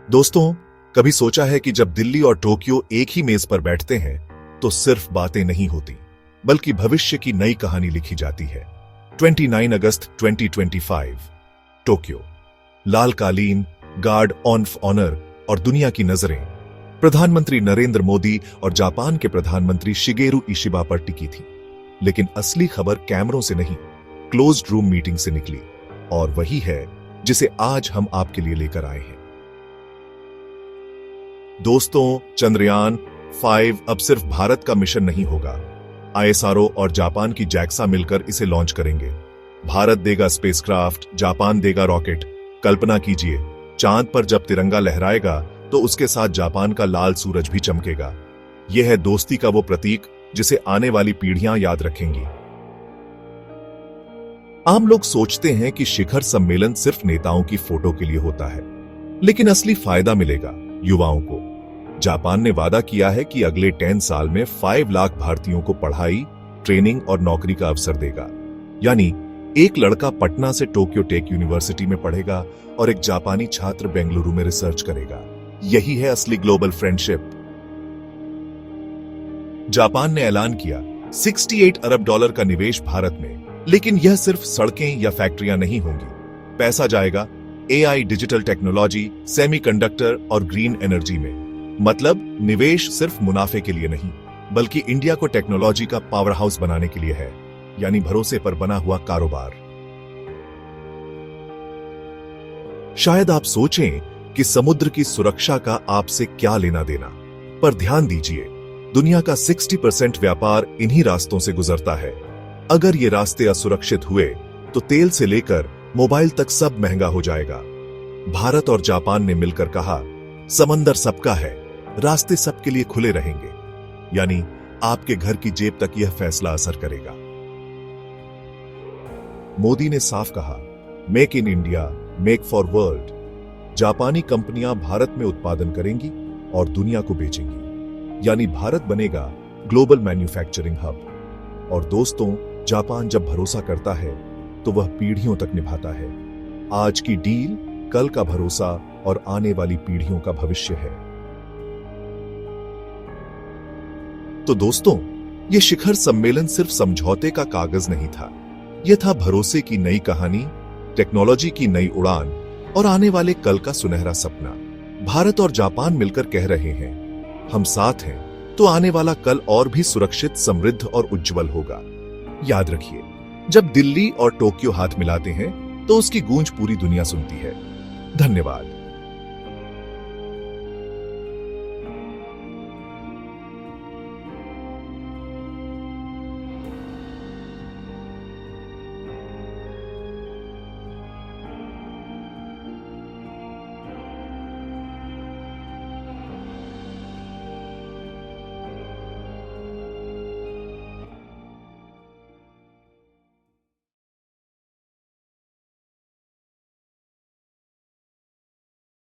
दोस्तों, कभी सोचा है कि जब दिल्ली और टोक्यो एक ही मेज पर बैठते हैं तो सिर्फ बातें नहीं होती, बल्कि भविष्य की नई कहानी लिखी जाती है। 29 अगस्त 2025, टोक्यो। लाल कालीन, गार्ड ऑफ ऑनर और दुनिया की नजरें प्रधानमंत्री नरेंद्र मोदी और जापान के प्रधानमंत्री शिगेरू इशिबा पर टिकी थी। लेकिन असली खबर कैमरों से नहीं, क्लोज्ड रूम मीटिंग से निकली, और वही है जिसे आज हम आपके लिए लेकर आए हैं। दोस्तों, चंद्रयान 5 अब सिर्फ भारत का मिशन नहीं होगा। ISRO और जापान की JAXA मिलकर इसे लॉन्च करेंगे। भारत देगा स्पेसक्राफ्ट, जापान देगा रॉकेट। कल्पना कीजिए, चांद पर जब तिरंगा लहराएगा तो उसके साथ जापान का लाल सूरज भी चमकेगा। यह है दोस्ती का वो प्रतीक जिसे आने वाली पीढ़ियां याद रखेंगी। आम लोग सोचते हैं कि शिखर सम्मेलन सिर्फ नेताओं की फोटो के लिए होता है, लेकिन असली फायदा मिलेगा युवाओं को। जापान ने वादा किया है कि अगले 10 साल में 5 लाख भारतीयों को पढ़ाई, ट्रेनिंग और नौकरी का अवसर देगा। यानी एक लड़का पटना से टोक्यो टेक यूनिवर्सिटी में पढ़ेगा और एक जापानी छात्र बेंगलुरु में रिसर्च करेगा। यही है असली ग्लोबल फ्रेंडशिप। जापान ने ऐलान किया 68 अरब डॉलर का निवेश भारत में, लेकिन यह सिर्फ सड़कें या फैक्ट्रियां नहीं होंगी। पैसा जाएगा AI, डिजिटल टेक्नोलॉजी, सेमीकंडक्टर और ग्रीन एनर्जी में। मतलब निवेश सिर्फ मुनाफे के लिए नहीं, बल्कि इंडिया को टेक्नोलॉजी का पावर हाउस बनाने के लिए है। यानी भरोसे पर बना हुआ कारोबार। शायद आप सोचें कि समुद्र की सुरक्षा का आपसे क्या लेना देना, पर ध्यान दीजिए, दुनिया का 60% व्यापार इन्हीं रास्तों से गुजरता है। अगर ये रास्ते असुरक्षित हुए तो तेल से लेकर मोबाइल तक सब महंगा हो जाएगा। भारत और जापान ने मिलकर कहा, समंदर सबका है, रास्ते सबके लिए खुले रहेंगे। यानी आपके घर की जेब तक यह फैसला असर करेगा। मोदी ने साफ कहा, make in India, make for world. जापानी कंपनियां भारत में उत्पादन करेंगी और दुनिया को बेचेंगी। यानी भारत बनेगा ग्लोबल मैन्युफैक्चरिंग हब। और दोस्तों, जापान जब भरोसा करता है तो वह पीढ़ियों तक निभाता है। आज की डील कल का भरोसा और आने वाली पीढ़ियों का भविष्य है। तो दोस्तों, यह शिखर सम्मेलन सिर्फ समझौते का कागज नहीं था। यह था भरोसे की नई कहानी, टेक्नोलॉजी की नई उड़ान और आने वाले कल का सुनहरा सपना। भारत और जापान मिलकर कह रहे हैं, हम साथ हैं तो आने वाला कल और भी सुरक्षित, समृद्ध और उज्जवल होगा। याद रखिए, जब दिल्ली और टोक्यो हाथ मिलाते हैं तो उसकी गूंज पूरी दुनिया सुनती है। धन्यवाद।